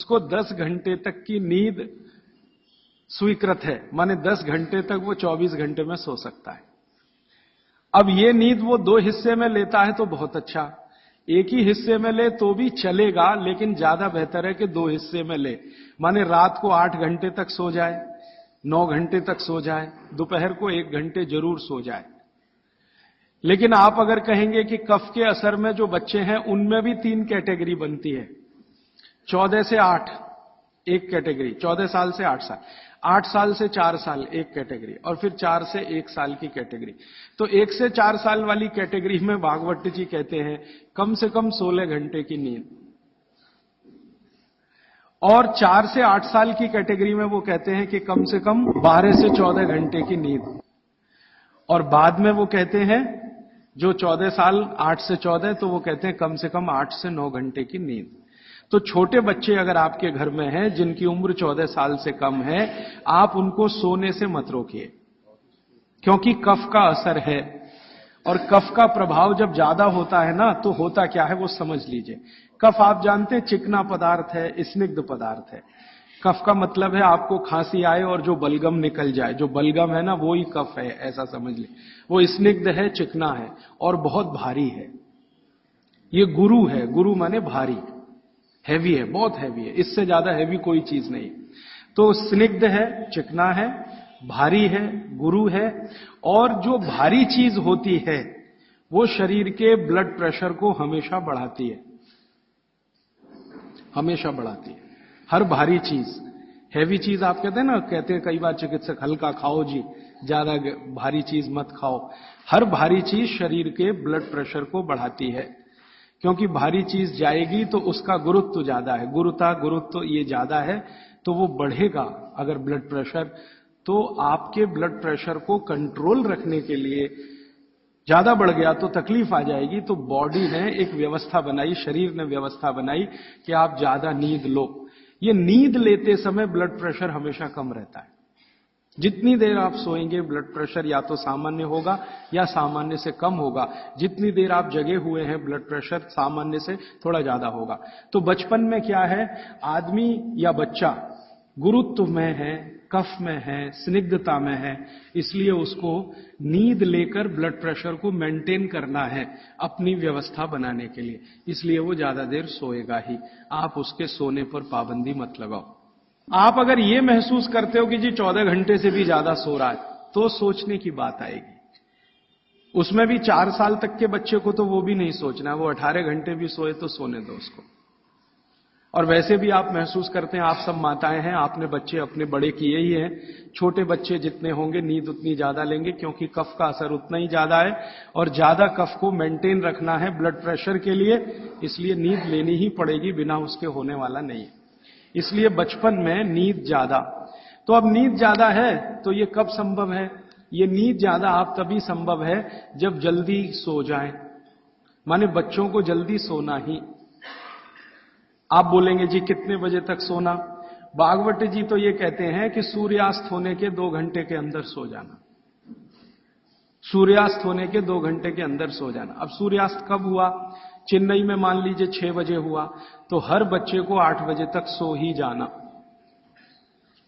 उसको 10 घंटे तक की नींद स्वीकृत है, माने 10 घंटे तक वो 24 घंटे में सो सकता है। अब ये नींद वो 2 हिस्से में लेता है तो बहुत अच्छा, एक ही हिस्से में ले तो भी चलेगा, लेकिन ज्यादा बेहतर है कि 2 हिस्से में ले। माने रात को 8 घंटे तक सो जाए, 9 घंटे तक सो जाए, दोपहर को 1 घंटे जरूर सो जाए। लेकिन आप अगर कहेंगे कि कफ के असर में जो बच्चे हैं उनमें भी 3 कैटेगरी बनती है, 14 से 8 एक कैटेगरी, 14 साल से 8 साल, 8 साल से 4 साल एक कैटेगरी, और फिर 4 से 1 साल की कैटेगरी। तो 1 से 4 साल वाली कैटेगरी में भागवत जी कहते हैं कम से कम 16 घंटे की नींद, और 4 से 8 साल की कैटेगरी में वो कहते हैं कि कम से कम 12 से 14 घंटे की नींद, और बाद में वो कहते हैं जो 14 साल 8 से 14, तो वो कहते हैं कम से कम 8 से 9 घंटे की नींद। तो छोटे बच्चे अगर आपके घर में हैं जिनकी उम्र 14 साल से कम है, आप उनको सोने से मत रोकिए, क्योंकि कफ का असर है, और कफ का प्रभाव जब ज्यादा होता है ना, तो होता क्या है वो समझ लीजिए। कफ आप जानते हैं चिकना पदार्थ है, स्निग्ध पदार्थ है। कफ का मतलब है आपको खांसी आए और जो बलगम निकल जाए, जो बलगम है ना वो ही कफ है, ऐसा समझ ली। वो स्निग्ध है, चिकना है और बहुत भारी है। ये गुरु है, गुरु माने भारी, हैवी है, बहुत हैवी है, इससे ज्यादा हैवी कोई चीज नहीं। तो स्निग्ध है, चिकना है, भारी है, गुरु है, और जो भारी चीज होती है वो शरीर के ब्लड प्रेशर को हमेशा बढ़ाती है, हमेशा बढ़ाती है। हर भारी चीज, हैवी चीज आप कहते हैं ना, कहते हैं कई बार चिकित्सक हल्का खाओ जी, ज्यादा भारी चीज मत खाओ। हर भारी चीज शरीर के ब्लड प्रेशर को बढ़ाती है, क्योंकि भारी चीज जाएगी तो उसका गुरुत्व ज्यादा है, गुरुत्व ये ज्यादा है, तो वो बढ़ेगा। अगर ब्लड प्रेशर, तो आपके ब्लड प्रेशर को कंट्रोल रखने के लिए ज्यादा बढ़ गया तो तकलीफ आ जाएगी। तो बॉडी ने एक व्यवस्था बनाई, शरीर ने व्यवस्था बनाई कि आप ज्यादा नींद लो। ये नींद लेते समय ब्लड प्रेशर हमेशा कम रहता है। जितनी देर आप सोएंगे ब्लड प्रेशर या तो सामान्य होगा या सामान्य से कम होगा। जितनी देर आप जगे हुए हैं ब्लड प्रेशर सामान्य से थोड़ा ज्यादा होगा। तो बचपन में क्या है, आदमी या बच्चा गुरुत्व में है, कफ में है, स्निग्धता में है, इसलिए उसको नींद लेकर ब्लड प्रेशर को मेंटेन करना है अपनी व्यवस्था बनाने के लिए, इसलिए वो ज्यादा देर सोएगा ही। आप उसके सोने पर पाबंदी मत लगाओ। आप अगर ये महसूस करते हो कि जी 14 घंटे से भी ज्यादा सो रहा है, तो सोचने की बात आएगी। उसमें भी 4 साल तक के बच्चे को तो वो भी नहीं सोचना, वो 18 घंटे भी सोए तो सोने दो उसको। और वैसे भी आप महसूस करते हैं, आप सब माताएं हैं, आपने बच्चे अपने बड़े किए ही हैं, छोटे बच्चे जितने होंगे नींद उतनी ज्यादा लेंगे, क्योंकि कफ का असर उतना ही ज्यादा है, और ज्यादा कफ को मेंटेन रखना है ब्लड प्रेशर के लिए, इसलिए नींद लेनी ही पड़ेगी, बिना उसके होने वाला नहीं है। इसलिए बचपन में नींद ज्यादा। तो अब नींद ज्यादा है तो ये कब संभव है? ये नींद ज्यादा आप तभी संभव है जब जल्दी सो जाएं, माने बच्चों को जल्दी सोना ही। आप बोलेंगे जी कितने बजे तक सोना? भागवत जी तो ये कहते हैं कि सूर्यास्त होने के 2 घंटे के अंदर सो जाना, सूर्यास्त होने के 2 घंटे के अंदर सो जाना। अब सूर्यास्त कब हुआ? चेन्नई में मान लीजिए 6 बजे हुआ, तो हर बच्चे को 8 बजे तक सो ही जाना,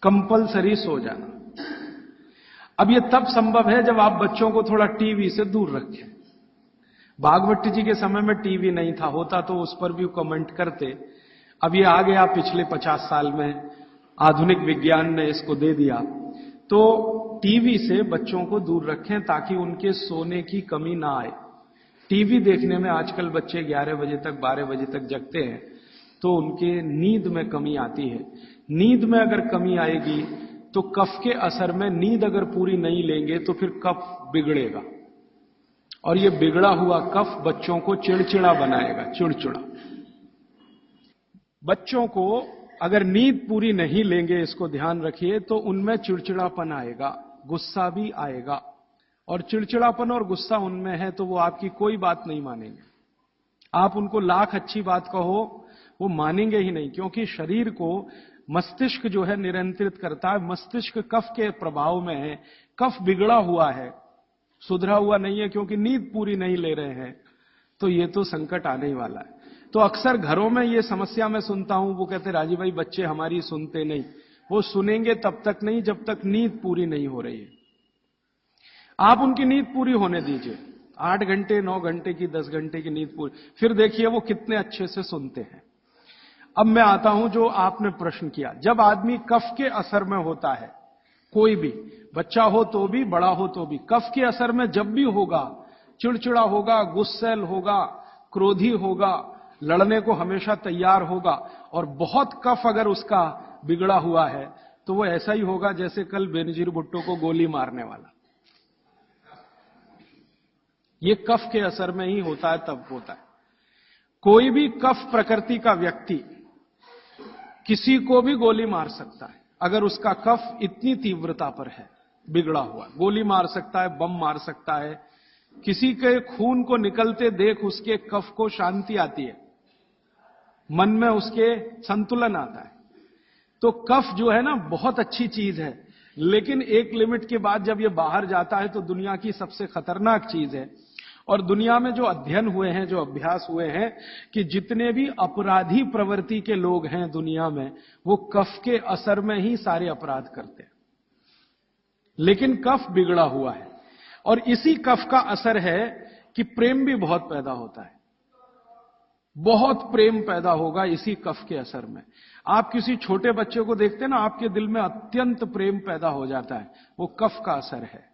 कंपलसरी सो जाना। अब यह तब संभव है जब आप बच्चों को थोड़ा टीवी से दूर रखें। भागवत जी के समय में टीवी नहीं था, होता तो उस पर भी कमेंट करते। अब ये आ गया पिछले 50 साल में, आधुनिक विज्ञान ने इसको दे दिया। तो टीवी से बच्चों को दूर रखें ताकि उनके सोने की कमी ना आए। टीवी देखने में आजकल बच्चे 11 बजे तक 12 बजे तक जगते हैं, तो उनके नींद में कमी आती है। नींद में अगर कमी आएगी तो कफ के असर में नींद अगर पूरी नहीं लेंगे तो फिर कफ बिगड़ेगा, और ये बिगड़ा हुआ कफ बच्चों को चिड़चिड़ा बनाएगा, चिड़चिड़ा। बच्चों को अगर नींद पूरी नहीं लेंगे, इसको ध्यान रखिए, तो उनमें चिड़चिड़ापन आएगा, गुस्सा भी आएगा। और चिड़चिड़ापन और गुस्सा उनमें है तो वो आपकी कोई बात नहीं मानेंगे। आप उनको लाख अच्छी बात कहो, वो मानेंगे ही नहीं, क्योंकि शरीर को मस्तिष्क जो है नियंत्रित करता है। मस्तिष्क कफ के प्रभाव में है, कफ बिगड़ा हुआ है, सुधरा हुआ नहीं है, क्योंकि नींद पूरी नहीं ले रहे हैं, तो ये तो संकट आने ही वाला है। तो अक्सर घरों में ये समस्या मैं सुनता हूं, वो कहते राजीव भाई बच्चे हमारी सुनते नहीं। वो सुनेंगे तब तक नहीं जब तक नींद पूरी नहीं हो रही है। आप उनकी नींद पूरी होने दीजिए, 8 घंटे 9 घंटे की 10 घंटे की नींद पूरी, फिर देखिए वो कितने अच्छे से सुनते हैं। अब मैं आता हूं जो आपने प्रश्न किया, जब आदमी कफ के असर में होता है, कोई भी बच्चा हो तो भी बड़ा हो तो भी, कफ के असर में जब भी होगा, चिड़चिड़ा होगा, गुस्सैल होगा, क्रोधी होगा, लड़ने को हमेशा तैयार होगा, और बहुत कफ अगर उसका बिगड़ा हुआ है तो वो ऐसा ही होगा जैसे कल बेनजीर भुट्टो को गोली मारने वाला। ये कफ के असर में ही होता है, तब होता है। कोई भी कफ प्रकृति का व्यक्ति किसी को भी गोली मार सकता है अगर उसका कफ इतनी तीव्रता पर है, बिगड़ा हुआ। गोली मार सकता है, बम मार सकता है, किसी के खून को निकलते देख उसके कफ को शांति आती है, मन में उसके संतुलन आता है। तो कफ जो है ना बहुत अच्छी चीज है, लेकिन एक लिमिट के बाद जब ये बाहर जाता है तो दुनिया की सबसे खतरनाक चीज है। और दुनिया में जो अध्ययन हुए हैं, जो अभ्यास हुए हैं, कि जितने भी अपराधी प्रवृत्ति के लोग हैं दुनिया में, वो कफ के असर में ही सारे अपराध करते हैं। लेकिन कफ बिगड़ा हुआ है, और इसी कफ का असर है कि प्रेम भी बहुत पैदा होता है। बहुत प्रेम पैदा होगा इसी कफ के असर में। आप किसी छोटे बच्चे को देखते हैं ना, आपके दिल में अत्यंत प्रेम पैदा हो जाता है, वो कफ का असर है।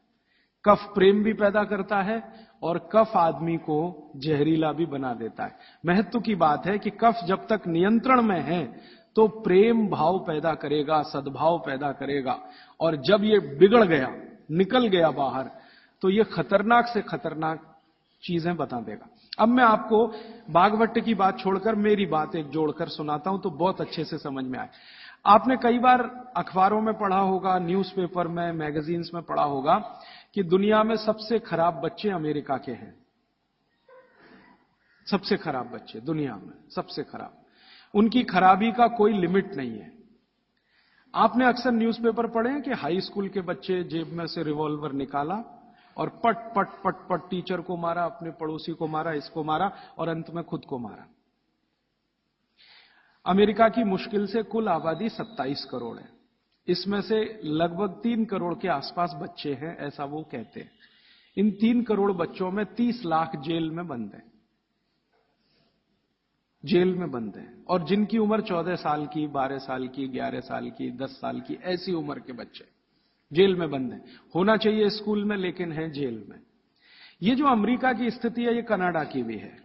कफ प्रेम भी पैदा करता है और कफ आदमी को जहरीला भी बना देता है। महत्व की बात है कि कफ जब तक नियंत्रण में है तो प्रेम भाव पैदा करेगा, सद्भाव पैदा करेगा, और जब ये बिगड़ गया, निकल गया बाहर, तो ये खतरनाक से खतरनाक चीजें बता देगा। अब मैं आपको बागवट की बात छोड़कर मेरी बात एक जोड़कर सुनाता हूं तो बहुत अच्छे से समझ में आए। आपने कई बार अखबारों में पढ़ा होगा, न्यूज़पेपर में, मैगजीन्स में पढ़ा होगा कि दुनिया में सबसे खराब बच्चे अमेरिका के हैं। सबसे खराब बच्चे दुनिया में, सबसे खराब। उनकी खराबी का कोई लिमिट नहीं है। आपने अक्सर न्यूज़पेपर पढ़े हैं कि हाई स्कूल के बच्चे जेब में से रिवॉल्वर निकाला और पट पट पट पट टीचर को मारा, अपने पड़ोसी को मारा, इसको मारा और अंत में खुद को मारा। अमेरिका की मुश्किल से कुल आबादी 27 करोड़ है। इसमें से लगभग 3 करोड़ के आसपास बच्चे हैं, ऐसा वो कहते हैं। इन 3 करोड़ बच्चों में 30 लाख जेल में बंद हैं, जेल में बंद हैं। और जिनकी उम्र 14 साल की, 12 साल की, 11 साल की, 10 साल की, ऐसी उम्र के बच्चे जेल में बंद हैं। होना चाहिए स्कूल में, लेकिन हैं जेल में। ये जो अमेरिका की स्थिति है, ये कनाडा की भी है,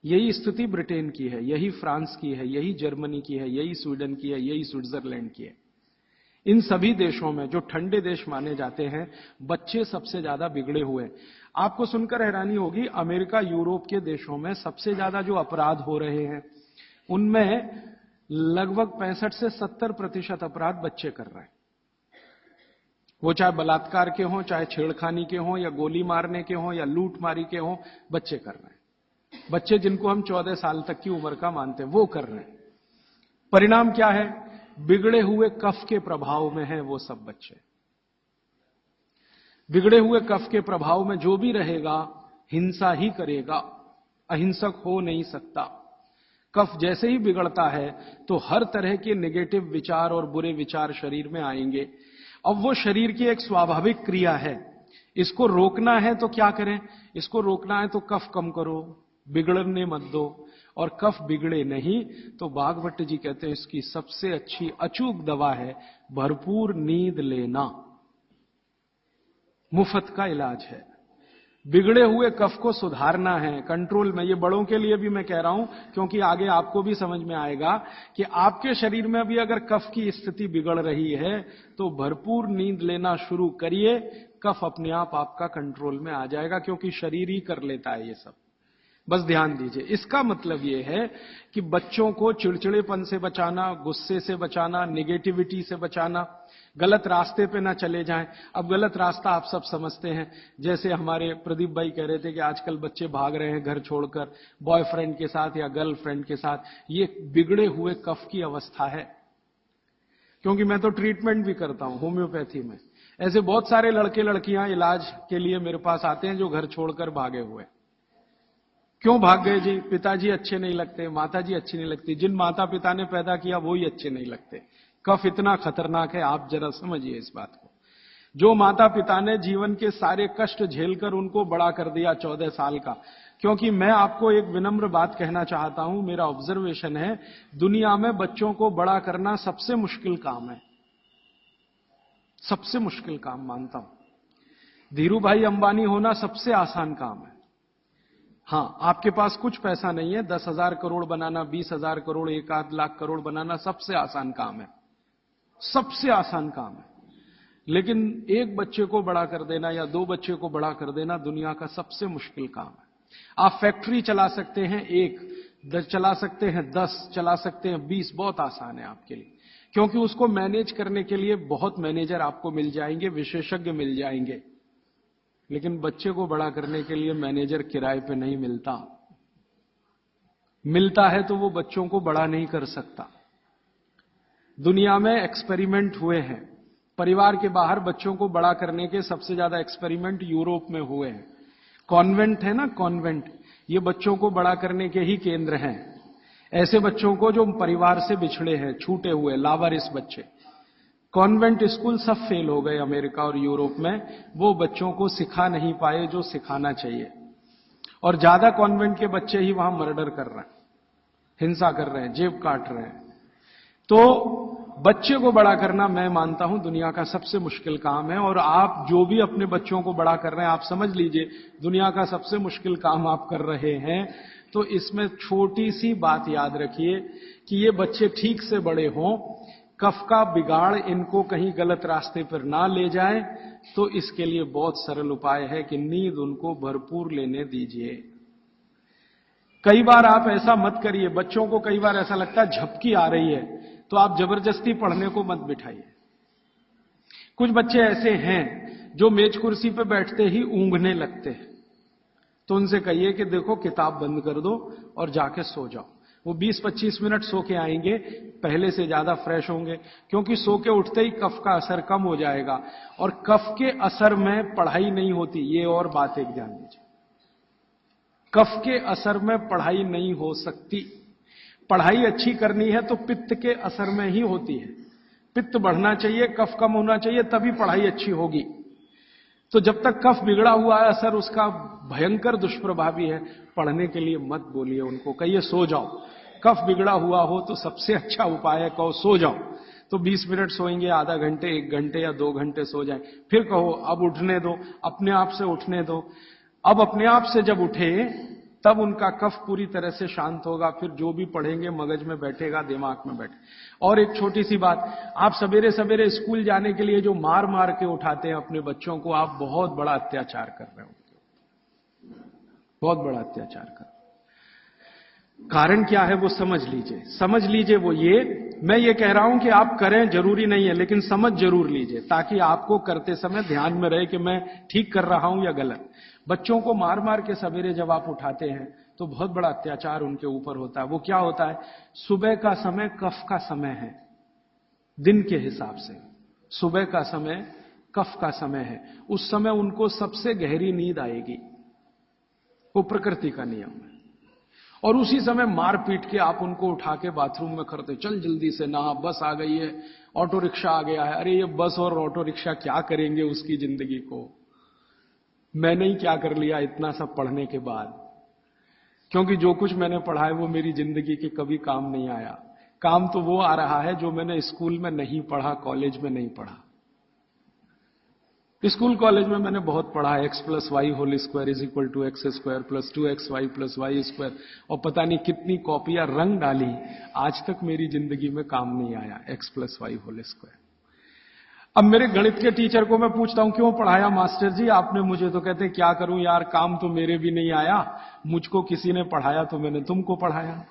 यही स्थिति ब्रिटेन की है, यही फ्रांस की है, यही जर्मनी की है, यही स्वीडन की है, यही स्विट्जरलैंड की है। इन सभी देशों में, जो ठंडे देश माने जाते हैं, बच्चे सबसे ज्यादा बिगड़े हुए। आपको सुनकर हैरानी होगी, अमेरिका, यूरोप के देशों में सबसे ज्यादा जो अपराध हो रहे हैं, उनमें लगभग 65 से 70% अपराध बच्चे कर रहे हैं। वो चाहे बलात्कार के हों, चाहे छेड़खानी के हों, या गोली मारने के हों, या लूटमारी के हों, बच्चे कर रहे हैं। बच्चे जिनको हम 14 साल तक की उम्र का मानते हैं, वो कर रहे हैं। परिणाम क्या है? बिगड़े हुए कफ के प्रभाव में है वो सब बच्चे। बिगड़े हुए कफ के प्रभाव में जो भी रहेगा, हिंसा ही करेगा, अहिंसक हो नहीं सकता। कफ जैसे ही बिगड़ता है तो हर तरह के नेगेटिव विचार और बुरे विचार शरीर में आएंगे। अब वो शरीर की एक स्वाभाविक क्रिया है। इसको रोकना है तो क्या करें? इसको रोकना है तो कफ कम करो, बिगड़ने मत दो। और कफ बिगड़े नहीं तो बागवट जी कहते हैं इसकी सबसे अच्छी अचूक दवा है भरपूर नींद लेना। मुफ्त का इलाज है। बिगड़े हुए कफ को सुधारना है, कंट्रोल में। ये बड़ों के लिए भी मैं कह रहा हूं, क्योंकि आगे आपको भी समझ में आएगा कि आपके शरीर में भी अगर कफ की स्थिति बिगड़ रही है तो भरपूर नींद लेना शुरू करिए, कफ अपने आप आपका कंट्रोल में आ जाएगा, क्योंकि शरीर ही कर लेता है ये सब। बस ध्यान दीजिए। इसका मतलब यह है कि बच्चों को चिड़चिड़ेपन से बचाना, गुस्से से बचाना, नेगेटिविटी से बचाना, गलत रास्ते पे ना चले जाएं। अब गलत रास्ता आप सब समझते हैं, जैसे हमारे प्रदीप भाई कह रहे थे कि आजकल बच्चे भाग रहे हैं घर छोड़कर बॉयफ्रेंड के साथ या गर्लफ्रेंड के साथ। ये बिगड़े हुए कफ की अवस्था है। क्योंकि मैं तो ट्रीटमेंट भी करता हूं होम्योपैथी में। ऐसे बहुत सारे लड़के लड़कियां इलाज के लिए मेरे पास आते हैं जो घर छोड़कर भागे हुए। क्यों भाग गए जी? पिताजी अच्छे नहीं लगते, माताजी अच्छी नहीं लगती। जिन माता पिता ने पैदा किया वो ही अच्छे नहीं लगते। कफ इतना खतरनाक है, आप जरा समझिए इस बात को। जो माता पिता ने जीवन के सारे कष्ट झेलकर उनको बड़ा कर दिया 14 साल का। क्योंकि मैं आपको एक विनम्र बात कहना चाहता हूं, मेरा ऑब्जर्वेशन है, दुनिया में बच्चों को बड़ा करना सबसे मुश्किल काम है, सबसे मुश्किल काम मानता हूं। धीरू भाई अंबानी होना सबसे आसान काम है। हां, आपके पास कुछ पैसा नहीं है, 10,000 करोड़ बनाना, 20,000 करोड़, 1 लाख करोड़ बनाना सबसे आसान काम है, सबसे आसान काम है। लेकिन एक बच्चे को बड़ा कर देना या 2 बच्चे को बड़ा कर देना दुनिया का सबसे मुश्किल काम है। आप फैक्ट्री चला सकते हैं, 1 चला सकते हैं, 10 चला सकते हैं, 20 बहुत आसान है आपके लिए, क्योंकि उसको मैनेज करने के लिए बहुत मैनेजर आपको मिल जाएंगे, विशेषज्ञ मिल जाएंगे। लेकिन बच्चे को बड़ा करने के लिए मैनेजर किराए पे नहीं मिलता, मिलता है तो वो बच्चों को बड़ा नहीं कर सकता। दुनिया में एक्सपेरिमेंट हुए हैं, परिवार के बाहर बच्चों को बड़ा करने के सबसे ज्यादा एक्सपेरिमेंट यूरोप में हुए हैं। कॉन्वेंट है ना, कॉन्वेंट, ये बच्चों को बड़ा करने के ही केंद्र हैं। ऐसे बच्चों को जो परिवार से बिछड़े हैं, छूटे हुए, लावारिस बच्चे, कॉन्वेंट स्कूल सब फेल हो गए अमेरिका और यूरोप में। वो बच्चों को सिखा नहीं पाए जो सिखाना चाहिए, और ज्यादा कॉन्वेंट के बच्चे ही वहां मर्डर कर रहे हैं, हिंसा कर रहे हैं, जेब काट रहे हैं। तो बच्चे को बड़ा करना मैं मानता हूं दुनिया का सबसे मुश्किल काम है। और आप जो भी अपने बच्चों को बड़ा कर रहे हैं, आप समझ लीजिए दुनिया का सबसे मुश्किल काम आप कर रहे हैं। तो इसमें छोटी सी बात याद रखिए कि ये बच्चे ठीक से बड़े हों, कफ का बिगाड़ इनको कहीं गलत रास्ते पर ना ले जाए। तो इसके लिए बहुत सरल उपाय है कि नींद उनको भरपूर लेने दीजिए। कई बार आप ऐसा मत करिए, बच्चों को कई बार ऐसा लगता है झपकी आ रही है, तो आप जबरदस्ती पढ़ने को मत बिठाइए। कुछ बच्चे ऐसे हैं जो मेज कुर्सी पे बैठते ही ऊंघने लगते हैं, तो उनसे कहिए कि देखो किताब बंद कर दो और जाके सो जाओ। वो 20-25 मिनट सो के आएंगे, पहले से ज्यादा फ्रेश होंगे, क्योंकि सो के उठते ही कफ का असर कम हो जाएगा। और कफ के असर में पढ़ाई नहीं होती, ये और बात एक ध्यान दीजिए। कफ के असर में पढ़ाई नहीं हो सकती। पढ़ाई अच्छी करनी है तो पित्त के असर में ही होती है। पित्त बढ़ना चाहिए, कफ कम होना चाहिए, तभी पढ़ाई अच्छी होगी। तो जब तक कफ बिगड़ा हुआ है, असर उसका भयंकर दुष्प्रभावी है। पढ़ने के लिए मत बोलिए उनको, कहिए सो जाओ। कफ बिगड़ा हुआ हो तो सबसे अच्छा उपाय है कहो सो जाओ। तो 20 मिनट सोएंगे, आधा घंटे, 1 घंटे या 2 घंटे सो जाए, फिर कहो अब उठने दो, अपने आप से उठने दो। अब अपने आप से जब उठे तब उनका कफ पूरी तरह से शांत होगा, फिर जो भी पढ़ेंगे मगज में बैठेगा, दिमाग में बैठे। और एक छोटी सी बात, आप सवेरे सवेरे स्कूल जाने के लिए जो मार मार के उठाते हैं अपने बच्चों को, आप बहुत बड़ा अत्याचार कर रहे हो, बहुत बड़ा अत्याचार कर। कारण क्या है वो समझ लीजिए, समझ लीजिए। वो ये, मैं ये कह रहा हूं कि आप करें जरूरी नहीं है, लेकिन समझ जरूर लीजिए, ताकि आपको करते समय ध्यान में रहे कि मैं ठीक कर रहा हूं या गलत। बच्चों को मार मार के सवेरे जब आप उठाते हैं तो बहुत बड़ा अत्याचार उनके ऊपर होता है। वो क्या होता है, सुबह का समय कफ का समय है, दिन के हिसाब से सुबह का समय कफ का समय है। उस समय उनको सबसे गहरी नींद आएगी, वो प्रकृति का नियम है। और उसी समय मार पीट के आप उनको उठा के बाथरूम में करते, चल जल्दी से नहा, बस आ गई है, ऑटो रिक्शा आ गया है। अरे ये बस और ऑटो रिक्शा क्या करेंगे उसकी जिंदगी को। मैंने ही क्या कर लिया इतना सब पढ़ने के बाद, क्योंकि जो कुछ मैंने पढ़ा है वो मेरी जिंदगी के कभी काम नहीं आया। काम तो वो आ रहा है जो मैंने स्कूल में नहीं पढ़ा, कॉलेज में नहीं पढ़ा। स्कूल कॉलेज में मैंने बहुत पढ़ा, x + y whole square is equal to x square plus 2xy plus y square, और पता नहीं कितनी कॉपियां रंग डाली, आज तक मेरी जिंदगी में काम नहीं आया x + y होल स्क्वायर। अब मेरे गणित के टीचर को मैं पूछता हूं क्यों पढ़ाया मास्टर जी आपने मुझे, तो कहते क्या करूं यार, काम तो मेरे भी नहीं आया, मुझको किसी ने पढ़ाया तो मैंने तुमको पढ़ाया।